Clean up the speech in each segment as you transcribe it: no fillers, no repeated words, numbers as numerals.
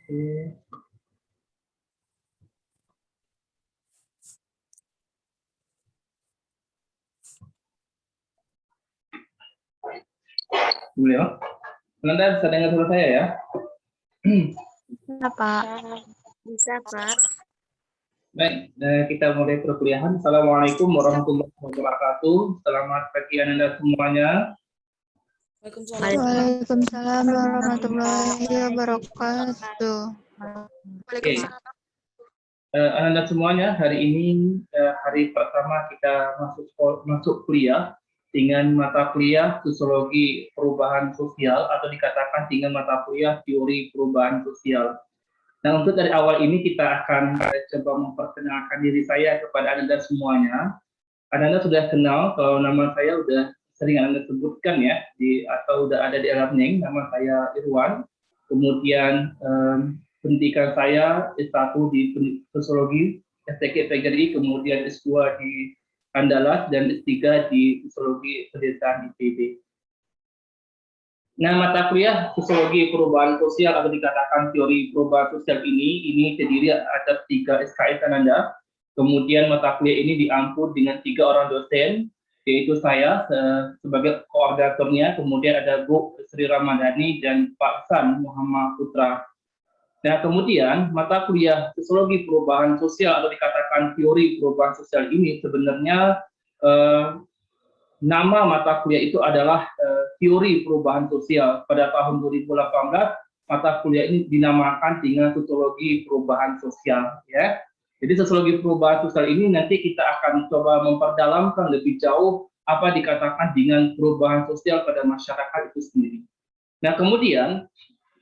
Oke. Boleh, Pak? Anda bisa dengar suara saya ya? Bisa, Pak. Bisa, Pak. Baik, kita mulai perkuliahan. Assalamualaikum warahmatullahi wabarakatuh. Selamat pagi Anda semuanya. Waalaikumsalam warahmatullahi wabarakatuh. Oke, Anda semuanya, hari ini hari pertama kita masuk kuliah dengan mata kuliah Sosiologi Perubahan Sosial atau dikatakan dengan mata kuliah Teori Perubahan Sosial. Nah, untuk dari awal ini kita akan coba memperkenalkan diri saya kepada Anda semuanya. Anda sudah kenal kalau nama saya sudah sering Anda sebutkan ya, atau sudah ada di e-learning. Nama saya Irwan. Kemudian pendidikan saya S1 di Sosiologi STK PGRI, kemudian S2 di Andalas, dan S3 di Sosiologi Pedesaan IPB. Nah, mata kuliah Sosiologi Perubahan Sosial atau dikatakan Teori Perubahan Sosial ini terdiri atas 3 SKS Anda. Kemudian mata kuliah ini diampu dengan 3 orang dosen, yaitu saya sebagai koordinatornya, kemudian ada Bu Sri Ramadhani dan Pak San Muhammad Putra. Nah, kemudian mata kuliah Sosiologi Perubahan Sosial atau dikatakan Teori Perubahan Sosial ini sebenarnya nama mata kuliah itu adalah Teori Perubahan Sosial. Pada tahun 2018, mata kuliah ini dinamakan dengan Sosiologi Perubahan Sosial. Ya. Jadi Sosiologi Perubahan Sosial ini nanti kita akan coba memperdalamkan lebih jauh apa dikatakan dengan perubahan sosial pada masyarakat itu sendiri. Nah, kemudian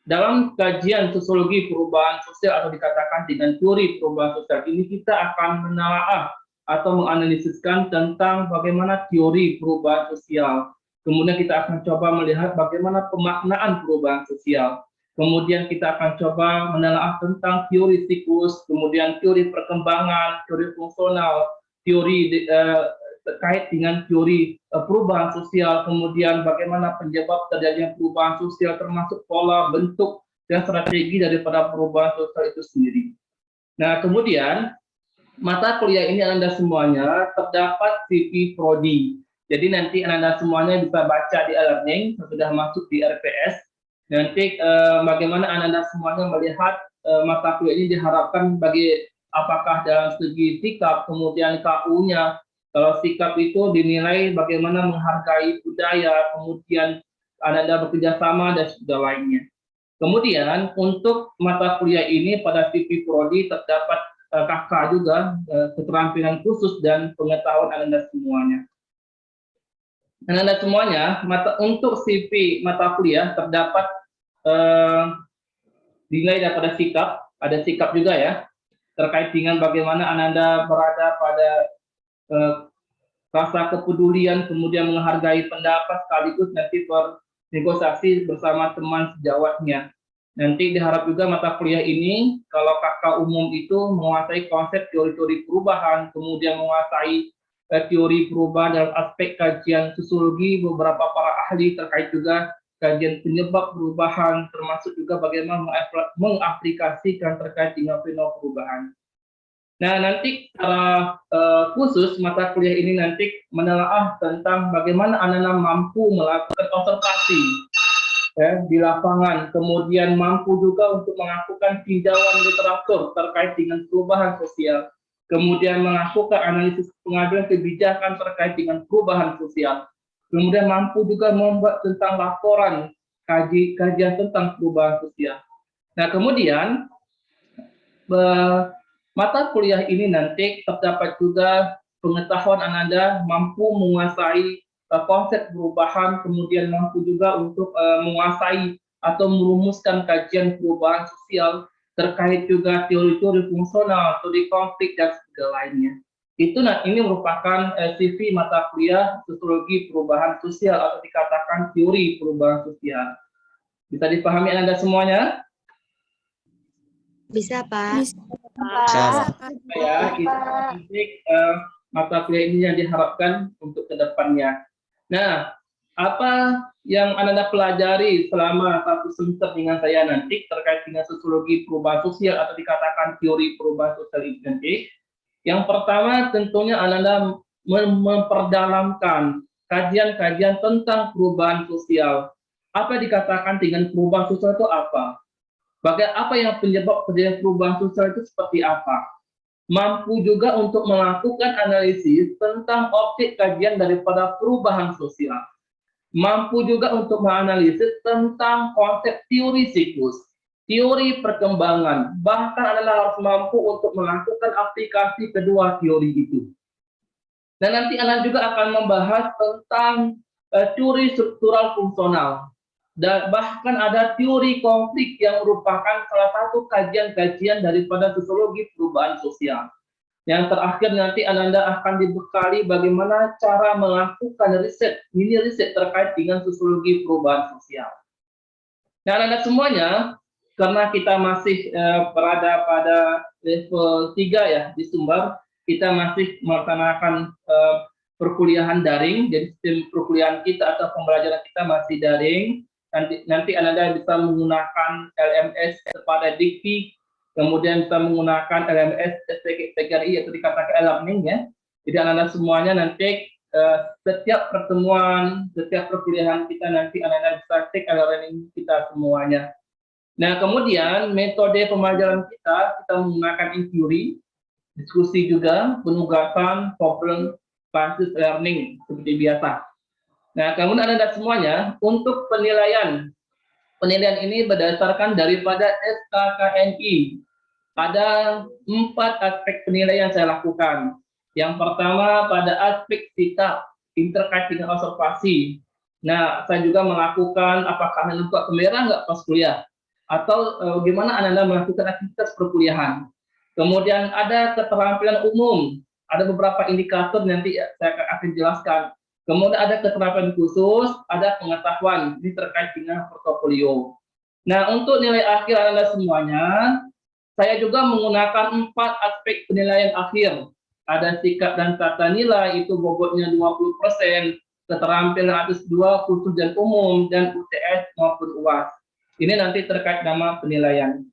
dalam kajian Sosiologi Perubahan Sosial atau dikatakan dengan Teori Perubahan Sosial ini kita akan menelaah atau menganalisiskan tentang bagaimana teori perubahan sosial. Kemudian kita akan coba melihat bagaimana pemaknaan perubahan sosial. Kemudian kita akan coba menelaah tentang teori siklus, kemudian teori perkembangan, teori fungsional, teori terkait dengan teori perubahan sosial, kemudian bagaimana penyebab terjadinya perubahan sosial termasuk pola, bentuk, dan strategi daripada perubahan sosial itu sendiri. Nah, kemudian mata kuliah ini Anda semuanya terdapat CV Prodi. Jadi nanti Anda semuanya bisa baca di e-learning sudah masuk di RPS. Nanti bagaimana Anda semuanya melihat mata kuliah ini diharapkan bagi apakah dalam segi sikap, kemudian KU-nya. Kalau sikap itu dinilai bagaimana menghargai budaya, kemudian Anda bekerja sama dan juga lainnya. Kemudian untuk mata kuliah ini pada CV Prodi terdapat kakak juga keterampilan khusus dan pengetahuan Anda semuanya. Anda semuanya, untuk CV mata kuliah terdapat dinilai daripada sikap, ada sikap juga ya, terkait dengan bagaimana Anda berada pada rasa kepedulian, kemudian menghargai pendapat sekaligus nanti bernegosiasi bersama teman sejawatnya. Nanti diharap juga mata kuliah ini, kalau kakak umum itu menguasai konsep teori-teori perubahan, kemudian menguasai teori perubahan dalam aspek kajian sosiologi, beberapa para ahli terkait juga kajian penyebab perubahan, termasuk juga bagaimana mengaplikasikan terkait dengan fenomena perubahan. Nah, nanti secara khusus mata kuliah ini nanti menelaah tentang bagaimana anak-anak mampu melakukan observasi di lapangan, kemudian mampu juga untuk melakukan tinjauan literatur terkait dengan perubahan sosial, kemudian melakukan analisis pengambilan kebijakan terkait dengan perubahan sosial, kemudian mampu juga membuat tentang laporan kajian tentang perubahan sosial. Nah, kemudian mata kuliah ini nanti terdapat juga pengetahuan Anda mampu menguasai konsep perubahan, kemudian mampu juga untuk menguasai atau merumuskan kajian perubahan sosial terkait juga teori-teori fungsional, teori konflik, dan segala lainnya. Ini merupakan CV mata kuliah Sosiologi Perubahan Sosial atau dikatakan teori perubahan sosial. Bisa dipahami Anda semuanya? Bisa, Pak. Bisa. Ya, itu mata kuliah ini yang diharapkan untuk kedepannya. Nah, apa yang Anda pelajari selama 1 semester dengan saya nanti terkait dengan sosiologi perubahan sosial atau dikatakan teori perubahan sosial itu nanti? Yang pertama tentunya Anda memperdalamkan kajian-kajian tentang perubahan sosial. Apa dikatakan dengan perubahan sosial itu apa? Apa yang penyebab terjadinya perubahan sosial itu seperti apa? Mampu juga untuk melakukan analisis tentang objek kajian daripada perubahan sosial. Mampu juga untuk menganalisis tentang konsep teori siklus, teori perkembangan, bahkan Anda harus mampu untuk melakukan aplikasi kedua teori itu. Dan nanti Anda juga akan membahas tentang teori struktural fungsional, dan bahkan ada teori konflik yang merupakan salah satu kajian-kajian daripada sosiologi perubahan sosial. Yang terakhir nanti Anda akan dibekali bagaimana cara melakukan riset, mini riset terkait dengan sosiologi perubahan sosial. Dan Anda semuanya, karena kita masih berada pada level 3 ya di Sumber, kita masih melaksanakan perkuliahan daring, jadi sistem perkuliahan kita atau pembelajaran kita masih daring. Nanti Anda bisa menggunakan LMS kepada Dikti, kemudian bisa menggunakan LMS PGRI atau dikatakan e-learning ya. Jadi Anda semuanya nanti setiap pertemuan, setiap perkuliahan kita nanti Anda bisa cek e-learning kita semuanya. Nah, kemudian metode pembelajaran kita menggunakan inquiry, diskusi juga, penugasan, problem basis learning seperti biasa. Nah, kemudian Anda semuanya untuk penilaian ini berdasarkan daripada SKKNI. Ada 4 aspek penilaian yang saya lakukan. Yang pertama pada aspek sikap terkait dengan observasi. Nah, saya juga melakukan apakah Anda buka kamera nggak pas kuliah, atau bagaimana Anda melakukan aktivitas perkuliahan. Kemudian ada keterampilan umum, ada beberapa indikator nanti saya akan jelaskan. Kemudian ada keterampilan khusus, ada pengetahuan ini terkait dengan portofolio. Nah, untuk nilai akhir Anda semuanya, saya juga menggunakan 4 aspek penilaian akhir. Ada sikap dan tata nilai, itu bobotnya 20%, keterampilan atas 2, khusus dan umum, dan UTS maupun UAS. Ini nanti terkait nama penilaian.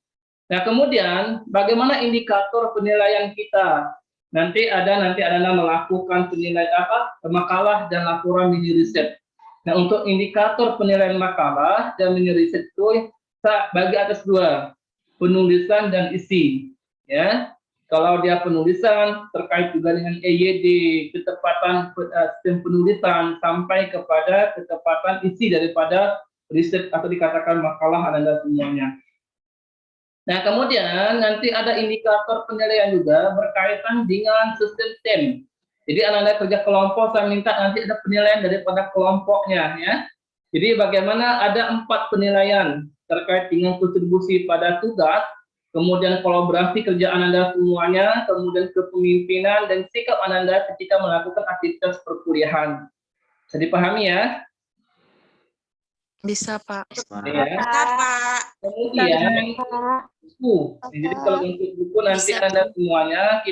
Nah, kemudian bagaimana indikator penilaian kita? Nanti Anda melakukan penilaian makalah dan laporan mini riset. Nah, untuk indikator penilaian makalah dan mini riset itu saya bagi atas 2. Penulisan dan isi, ya. Kalau dia penulisan terkait juga dengan EYD, ketepatan sistem penulisan sampai kepada ketepatan isi daripada riset atau dikatakan makalah Anda semuanya. Nah, kemudian nanti ada indikator penilaian juga berkaitan dengan sistem TEM. Jadi Anda kerja kelompok, saya minta nanti ada penilaian daripada kelompoknya, ya. Jadi bagaimana ada 4 penilaian terkait dengan kontribusi pada tugas, kemudian kolaborasi kerjaan Anda semuanya, kemudian kepemimpinan dan sikap Anda ketika melakukan aktivitas perkuliahan. Bisa dipahami ya? Bisa, Pak. Ya. Pak. Kemudian buku. Jadi kalau untuk buku nanti Anda semuanya,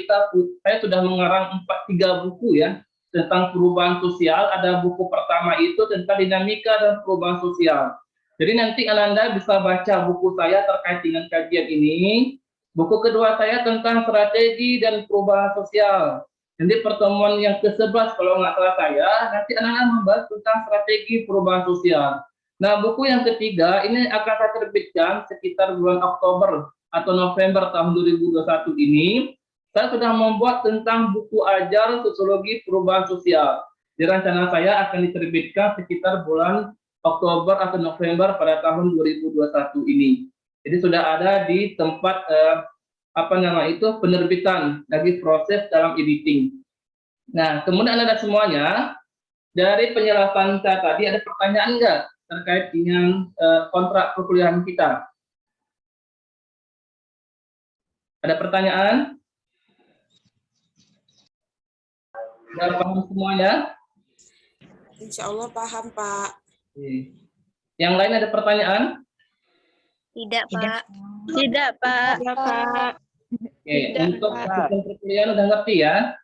saya sudah mengarang 3 buku ya tentang perubahan sosial. Ada buku pertama itu tentang dinamika dan perubahan sosial. Jadi nanti Anda bisa baca buku saya terkait dengan kajian ini. Buku kedua saya tentang strategi dan perubahan sosial. Nanti pertemuan yang ke-11 kalau nggak salah saya, nanti Anda membahas tentang strategi perubahan sosial. Nah, buku yang ketiga ini akan saya terbitkan sekitar bulan Oktober atau November tahun 2021 ini. Saya sudah membuat tentang buku ajar sosiologi perubahan sosial. Di rencana saya akan diterbitkan sekitar bulan Oktober atau November pada tahun 2021 ini. Jadi sudah ada di tempat penerbitan, lagi proses dalam editing. Nah, kemudian Anda semuanya, dari penjelasan saya tadi ada pertanyaan enggak terkait dengan kontrak perkuliahan kita? Ada pertanyaan? Sudah paham semuanya? Insya Allah paham, Pak. Yang lain ada pertanyaan? Tidak, Pak. Tidak, Pak. Tidak, Pak. Oke, untuk sistem perkuliahan udah ngerti ya?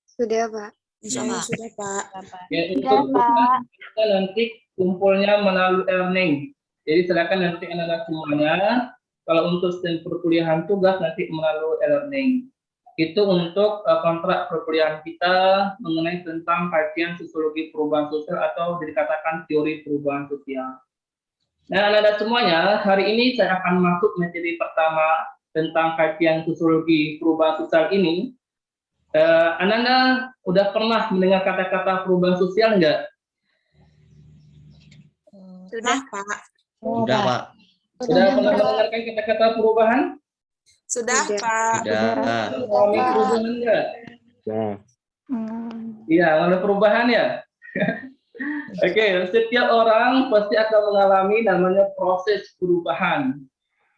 Sudah, Pak. Insya Allah sudah, Pak. Ya, untuk tugas kita nanti kumpulnya melalui e-learning. Jadi silakan nanti anak-anak semuanya, kalau untuk STEM perkuliahan tugas nanti melalui e-learning. Itu untuk kontrak perkuliahan kita mengenai tentang kajian sosiologi perubahan sosial atau dikatakan teori perubahan sosial. Nah, anak-anak semuanya, hari ini saya akan masuk materi pertama tentang kajian sosiologi perubahan sosial ini. Anak-anak udah pernah mendengar kata-kata perubahan sosial enggak? Sudah, Pak. Udah, Pak. Sudah pernah mendengarkan kata-kata perubahan? Sudah, Pak. Udah. Mengalami perubahan enggak? Iya, mengalami perubahan ya. Oke, setiap orang pasti akan mengalami namanya proses perubahan.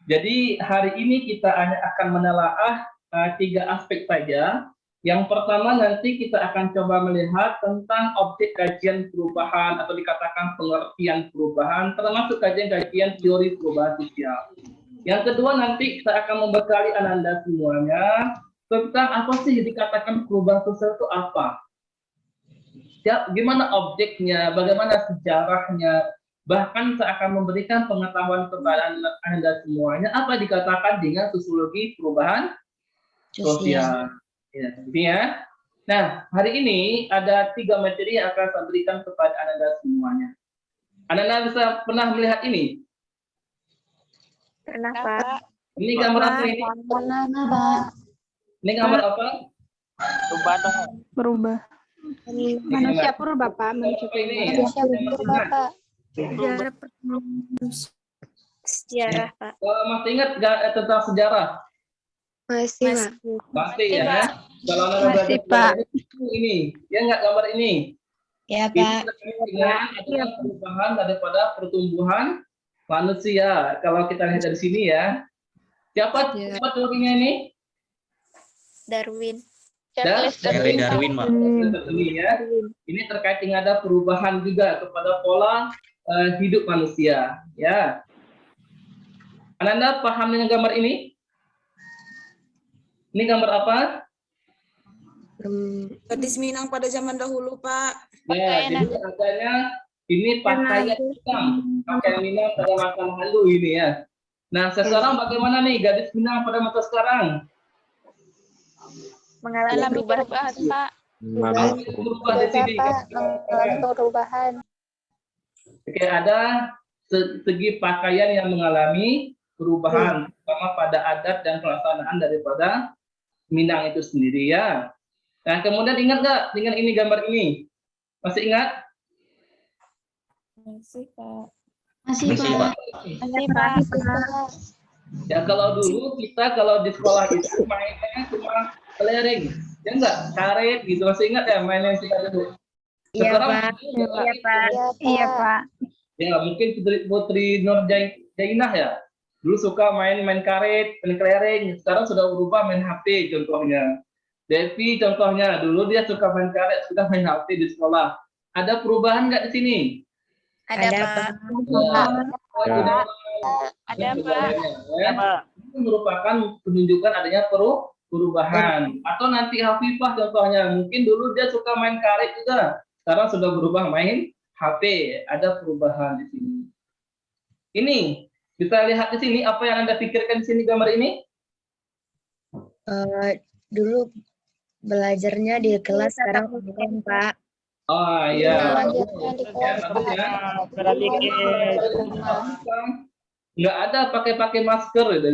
Jadi hari ini kita hanya akan menelaah 3 aspek saja. Yang pertama nanti kita akan coba melihat tentang objek kajian perubahan atau dikatakan pengertian perubahan, termasuk kajian-kajian teori perubahan sosial. Yang kedua nanti kita akan membekali Anda semuanya tentang apa sih dikatakan perubahan sosial itu apa. Ya, gimana objeknya, bagaimana sejarahnya, bahkan saya akan memberikan pengetahuan kepada Anda semuanya apa dikatakan dengan sosiologi perubahan sosial. Ya, ya. Nah, hari ini ada 3 materi yang akan saya berikan kepada Anda semuanya. Anda bisa pernah melihat ini? Pernah, Pak. Ini gambar apa ini? Pernah, Pak. Ini gambar apa? Berubah. Manusia purba, Pak. Manusia ini. Manusia berubah, Pak. Sejarah, Pak. Kalau masih ingat nggak tentang sejarah? Masih, Pak. Pasti ya. Kalau Anda Masih, belajar Pak. ini, ya nggak gambar ini? Ya, Ini terkait dengan adalah perubahan daripada pertumbuhan manusia. Kalau kita lihat dari sini ya, siapa teorinya ini? Darwin. Charles Darwin, Pak. Ini ya. Ini terkait dengan ada perubahan juga kepada pola hidup manusia. Ya. Anda paham dengan gambar ini? Ini gambar apa? Gadis Minang pada zaman dahulu, Pak. Ya, jadi adanya ini pakaian hitam, pakaian Minang pada masa lalu ini ya. Nah, sekarang bagaimana nih gadis Minang pada masa sekarang? Mengalami perubahan, Pak. Berubah di sini. Mengalami perubahan. Oke, ada segi pakaian yang mengalami perubahan, terutama pada adat dan pelaksanaan daripada Minang itu sendiri ya. Nah, kemudian ingat nggak dengan ini gambar ini? Masih ingat? Masih, Pak. Masih, Pak. Masih, Pak. Ya kalau dulu kita kalau di sekolah itu mainnya cuma kelereng, ya enggak, karet gitu. Masih ingat ya mainnya kita dulu? Iya, Sekarang, Pak. Iya, Pak. Iya, Pak. Ya mungkin Putri Nur Jainah ya. Dulu suka main karet, main kelereng. Sekarang sudah berubah main HP contohnya. Devi contohnya dulu dia suka main karet, sudah main HP di sekolah. Ada perubahan nggak di sini? Ada, Pak. Ada, Pak. Itu merupakan penunjukan adanya perubahan. Atau nanti Hafifah contohnya, mungkin dulu dia suka main karet juga, sekarang sudah berubah main HP. Ada perubahan di sini. Ini bisa lihat di sini apa yang Anda pikirkan di sini gambar ini? Dulu belajarnya di kelas, sekarang online, Pak. Oh iya. Nggak ada pakai masker gitu.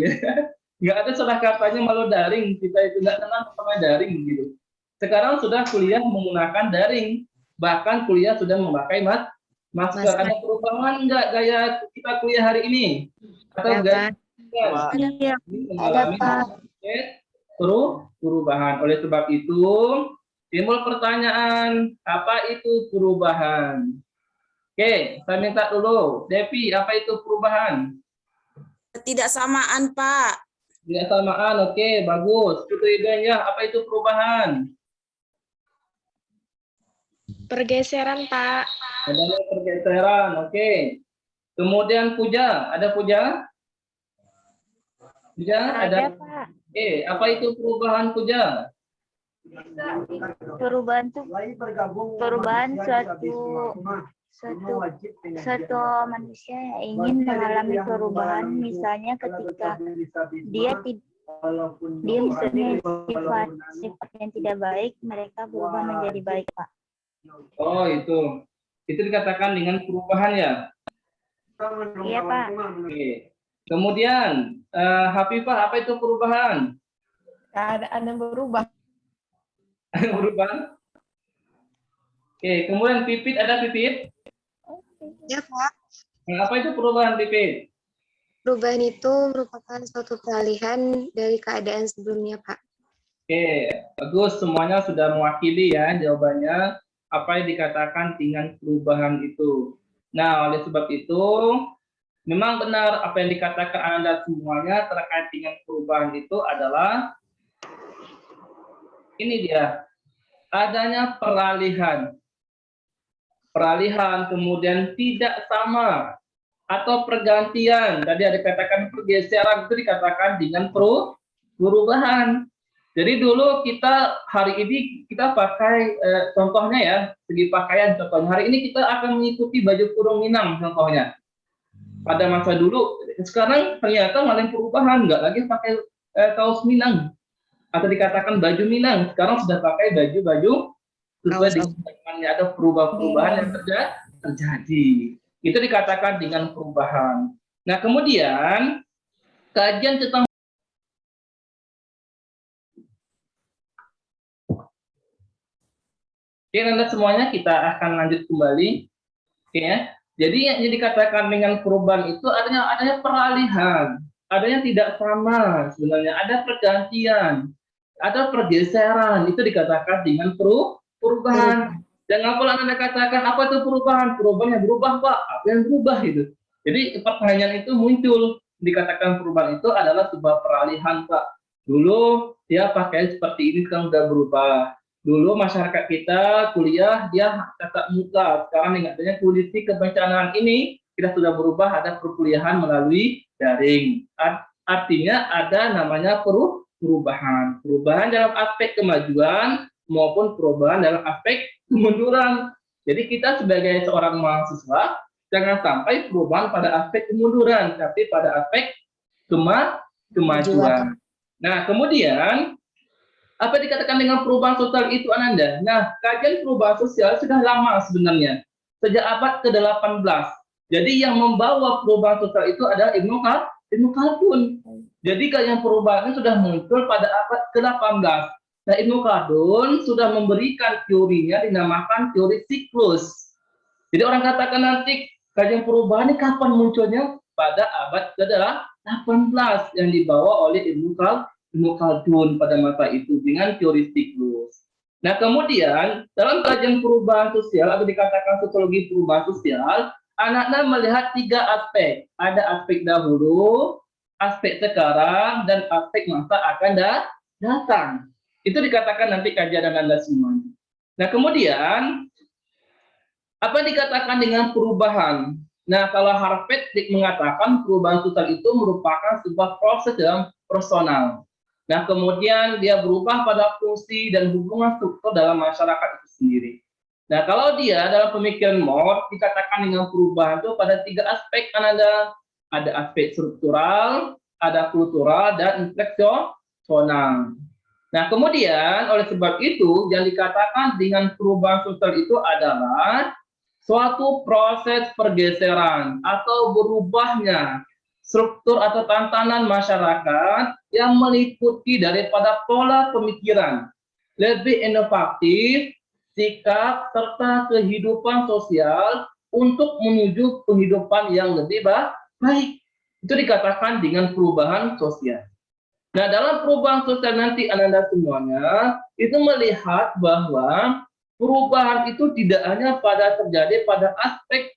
Nggak ada salah katanya malu daring. Kita itu nggak kenal sama daring gitu. Sekarang sudah kuliah menggunakan daring. Bahkan kuliah sudah memakai masker. Ada perubahan nggak gaya kita kuliah hari ini? Atau enggak? Ada, Pak. Perubahan. Oleh sebab itu, timbul pertanyaan, apa itu perubahan? Oke, saya minta dulu. Devi, apa itu perubahan? Ketidaksamaan, Pak. Ketidaksamaan, oke, bagus. Putri Ganya, apa itu perubahan? Pergeseran, Pak. Adanya pergeseran, oke. Kemudian Puja, ada Puja? Puja, ada? Pak. Apa itu perubahan Puja? Perubahan tuh perubahan suatu manusia yang ingin mengalami perubahan, misalnya ketika dia misalnya sifat yang tidak baik, mereka berubah menjadi baik, Pak. Oh, itu dikatakan dengan perubahan ya. Iya, Pak. Oke. Kemudian Hafifah, apa itu perubahan? Keadaan yang berubah. Berubah. Oke, kemudian Pipit, ada Pipit? Ya, Pak. Apa itu perubahan, Pipit? Perubahan itu merupakan suatu peralihan dari keadaan sebelumnya, Pak. Oke, bagus. Semuanya sudah mewakili ya jawabannya. Apa yang dikatakan dengan perubahan itu. Nah, oleh sebab itu, memang benar apa yang dikatakan Anda semuanya terkait dengan perubahan itu adalah ini dia, adanya peralihan. Peralihan, kemudian tidak sama, atau pergantian. Tadi ada katakan pergeseran, itu dikatakan dengan perubahan. Jadi dulu kita, hari ini kita pakai, contohnya ya, segi pakaian contohnya. Hari ini kita akan mengikuti baju kurung Minang contohnya. Pada masa dulu, sekarang ternyata malah perubahan, nggak lagi pakai kaos Minang. Atau dikatakan baju Minang, sekarang sudah pakai baju-baju sesuai dengan ada perubahan yang terjadi. Itu dikatakan dengan perubahan. Nah, kemudian kajian tentang Oke, Anda semuanya kita akan lanjut kembali. Oke ya. Jadi yang dikatakan dengan perubahan itu adanya peralihan, adanya tidak sama sebenarnya, ada pergantian, ada pergeseran, itu dikatakan dengan perubahan. Jangan pula Anda katakan apa itu perubahan? Perubahan yang berubah, Pak. Apa yang berubah itu? Jadi pertanyaan itu muncul, dikatakan perubahan itu adalah sebuah peralihan, Pak. Dulu dia pakai seperti ini, sekarang sudah berubah. Dulu masyarakat kita kuliah dia tatap muka, sekarang dengan adanya kondisi kebencanaan ini kita sudah berubah, ada perkuliahan melalui daring. Artinya ada namanya perubahan dalam aspek kemajuan maupun perubahan dalam aspek kemunduran. Jadi kita sebagai seorang mahasiswa jangan sampai perubahan pada aspek kemunduran, tapi pada aspek kemajuan. Nah, kemudian apa dikatakan dengan perubahan sosial itu, Ananda? Nah, kajian perubahan sosial sudah lama sebenarnya, sejak abad ke-18. Jadi yang membawa perubahan sosial itu adalah Ibnu Khaldun. Jadi kajian perubahan itu sudah muncul pada abad ke-18. Nah, Ibnu Khaldun sudah memberikan teorinya dinamakan teori siklus. Jadi orang katakan nanti kajian perubahan ini kapan munculnya? Pada abad ke-18 yang dibawa oleh Ibnu Khaldun pada masa itu dengan teori siklus. Nah, kemudian dalam kajian perubahan sosial atau dikatakan sosiologi perubahan sosial, anak-anak melihat 3 aspek. Ada aspek dahulu, aspek sekarang, dan aspek masa akan datang. Itu dikatakan nanti kajian Anda semuanya. Nah, kemudian apa dikatakan dengan perubahan? Nah, kalau Harvard mengatakan perubahan sosial itu merupakan sebuah proses dalam personal. Nah, kemudian dia berubah pada fungsi dan hubungan struktur dalam masyarakat itu sendiri. Nah, kalau dia dalam pemikiran Moore dikatakan dengan perubahan itu pada 3 aspek, kan ada aspek struktural, ada kultural, dan intelektual. Nah, kemudian oleh sebab itu yang dikatakan dengan perubahan sosial itu adalah suatu proses pergeseran atau berubahnya struktur atau tantangan masyarakat yang meliputi daripada pola pemikiran, lebih inovatif, sikap, serta kehidupan sosial untuk menuju kehidupan yang lebih baik. Itu dikatakan dengan perubahan sosial. Nah, dalam perubahan sosial nanti Anda semuanya itu melihat bahwa perubahan itu tidak hanya terjadi pada aspek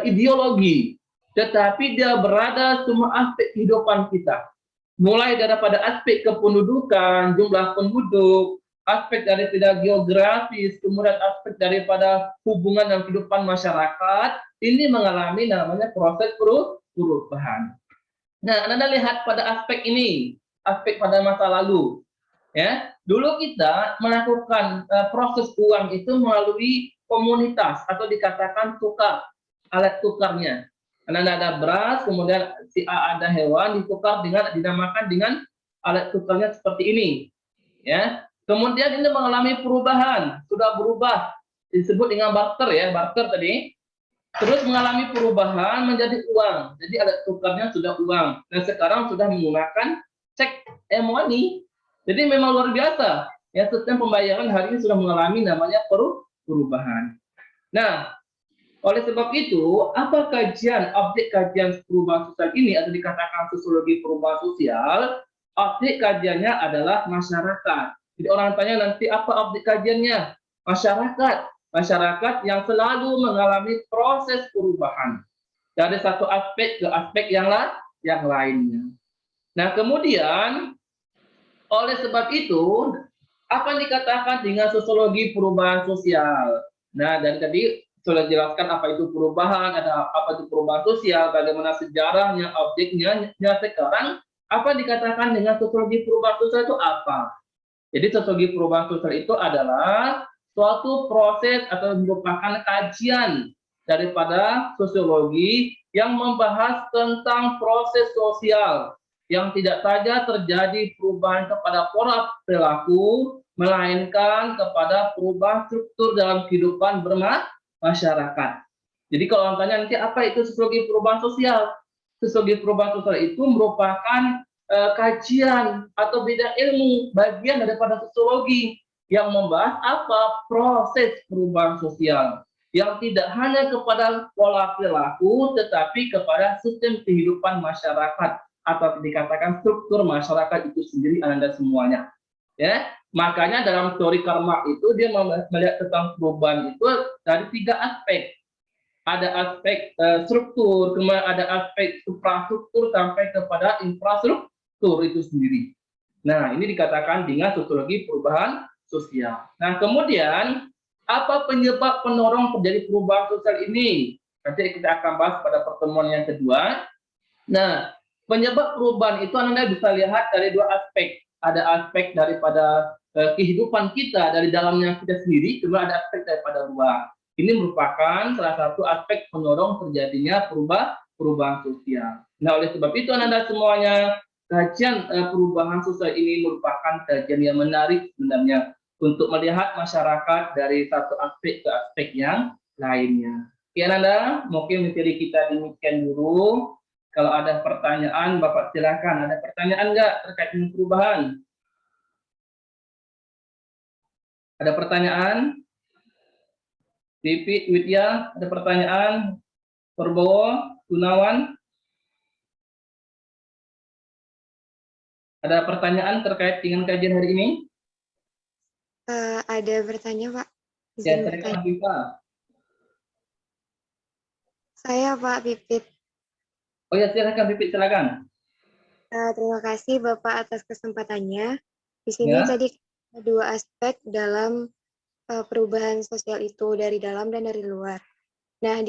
ideologi, tetapi dia berada semua aspek kehidupan kita. Mulai daripada aspek kependudukan, jumlah penduduk, aspek daripada geografis, kemudian aspek daripada hubungan dan kehidupan masyarakat, ini mengalami namanya proses perubahan. Nah, Anda lihat pada aspek ini, aspek pada masa lalu. Ya, dulu kita melakukan proses uang itu melalui komunitas atau dikatakan tukar, alat tukarnya. Karena ada beras, kemudian si A ada hewan ditukar dengan dinamakan dengan alat tukarnya seperti ini. Ya, kemudian ini mengalami perubahan, sudah berubah, disebut dengan barter ya, barter tadi. Terus mengalami perubahan menjadi uang. Jadi alat tukarnya sudah uang. Dan sekarang sudah menggunakan cek e-money. Jadi memang luar biasa. Ya, sistem pembayaran hari ini sudah mengalami namanya perubahan. Nah, oleh sebab itu, apa kajian, objek kajian perubahan sosial ini atau dikatakan sosiologi perubahan sosial? Objek kajiannya adalah masyarakat. Jadi orang tanya nanti apa objek kajiannya? Masyarakat. Masyarakat yang selalu mengalami proses perubahan dari satu aspek ke aspek yang lainnya. Nah, kemudian oleh sebab itu, apa yang dikatakan dengan sosiologi perubahan sosial? Nah, dan tadi sudah jelaskan apa itu perubahan, ada apa itu perubahan sosial, bagaimana sejarahnya, objeknya. Nah, sekarang apa yang dikatakan dengan sosiologi perubahan sosial itu apa? Jadi sosiologi perubahan sosial itu adalah suatu proses atau merupakan kajian daripada sosiologi yang membahas tentang proses sosial yang tidak saja terjadi perubahan kepada pola perilaku, melainkan kepada perubahan struktur dalam kehidupan bermasyarakat. Jadi kalau orang tanya nanti apa itu sosiologi perubahan sosial? Sosiologi perubahan sosial itu merupakan kajian atau bidang ilmu bagian daripada sosiologi yang membahas apa proses perubahan sosial yang tidak hanya kepada pola perilaku tetapi kepada sistem kehidupan masyarakat atau dikatakan struktur masyarakat itu sendiri Anda semuanya. Ya, makanya dalam teori karma itu dia melihat tentang perubahan itu dari 3 aspek. Ada aspek struktur, kemudian ada aspek suprastruktur sampai kepada infrastruktur itu sendiri. Nah, ini dikatakan dengan sosiologi perubahan sosial. Nah, kemudian apa penyebab penorong terjadi perubahan sosial ini? Nanti kita akan bahas pada pertemuan yang kedua. Nah, penyebab perubahan itu Anda bisa lihat dari 2 aspek. Ada aspek daripada kehidupan kita dari dalamnya kita sendiri, kemudian ada aspek daripada luar. Ini merupakan salah satu aspek penorong terjadinya perubahan sosial. Nah, oleh sebab itu Anda semuanya, kajian perubahan sosial ini merupakan kajian yang menarik sebenarnya untuk melihat masyarakat dari satu aspek ke aspek yang lainnya. Oke, Anda, mungkin materi kita demikian dulu. Kalau ada pertanyaan, Bapak silakan. Ada pertanyaan nggak terkait dengan perubahan? Ada pertanyaan? Pipit, Widya, ada pertanyaan? Purbowo, Gunawan? Ada pertanyaan terkait dengan kajian hari ini? Ada bertanya, Pak. Ya, silakan, Pak. Saya Pak Pipit. Oh ya, silakan Pipit, silakan. Terima kasih Bapak atas kesempatannya. Di sini tadi ada 2 aspek dalam perubahan sosial itu, dari dalam dan dari luar. Nah,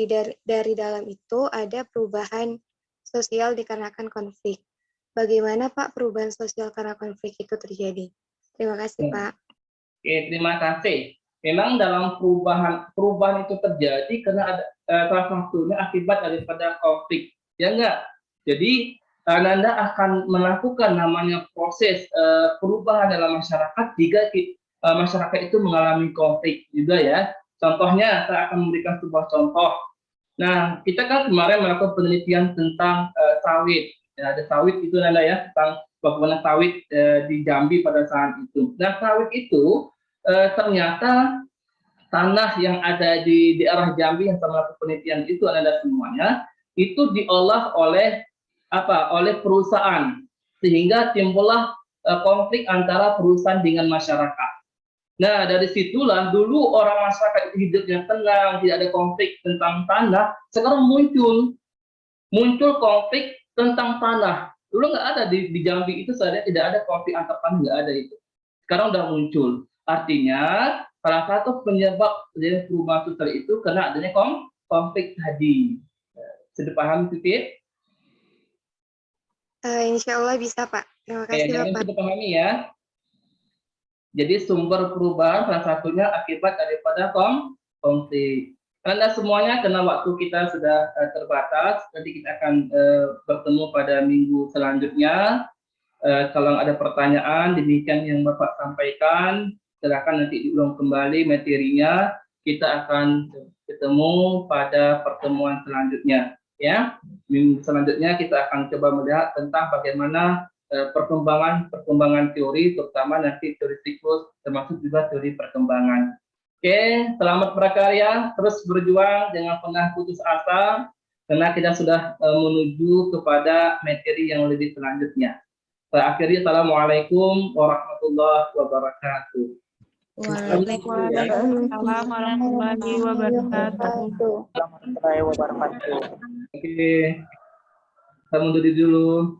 dari dalam itu ada perubahan sosial dikarenakan konflik. Bagaimana Pak perubahan sosial karena konflik itu terjadi? Terima kasih Pak. Oke, terima kasih. Memang dalam perubahan itu terjadi karena ada salah satunya akibat daripada konflik, ya enggak? Jadi Anda akan melakukan namanya proses perubahan dalam masyarakat jika masyarakat itu mengalami konflik juga ya. Contohnya saya akan memberikan sebuah contoh. Nah, kita kan kemarin melakukan penelitian tentang sawit. Ya, ada sawit itu Anda ya, tentang bagaimana sawit di Jambi pada saat itu. Nah, sawit itu ternyata tanah yang ada di daerah Jambi yang sama penelitian itu Anda semuanya itu diolah oleh perusahaan sehingga timbullah konflik antara perusahaan dengan masyarakat. Nah, dari situlah dulu orang masyarakat itu hidupnya tenang, tidak ada konflik tentang tanah. Sekarang muncul konflik tentang tanah. Dulu nggak ada di Jambi itu, saya tidak ada konflik antar tanah, nggak ada itu. Sekarang udah muncul. Artinya salah satu penyebab terjadi perubahan sosial itu karena adanya konflik tadi. Sudah paham, Pipit? Insya Allah bisa Pak. Terima kasih Bapak. Sudah pahami ya. Jadi sumber perubahan salah satunya akibat daripada konflik. Karena semuanya karena waktu kita sudah terbatas, nanti kita akan bertemu pada minggu selanjutnya. Kalau ada pertanyaan demikian yang Bapak sampaikan, silakan nanti diulang kembali materinya. Kita akan ketemu pada pertemuan selanjutnya. Ya, minggu selanjutnya kita akan coba melihat tentang bagaimana perkembangan teori, terutama nanti teori siklus, termasuk juga teori perkembangan. Oke, selamat berkarya, terus berjuang, jangan pernah putus asa, karena kita sudah menuju kepada materi yang lebih selanjutnya. Saya akhiri, Assalamualaikum warahmatullahi wabarakatuh. Waalaikumsalam warahmatullahi wabarakatuh. Oke, kita mundur dulu.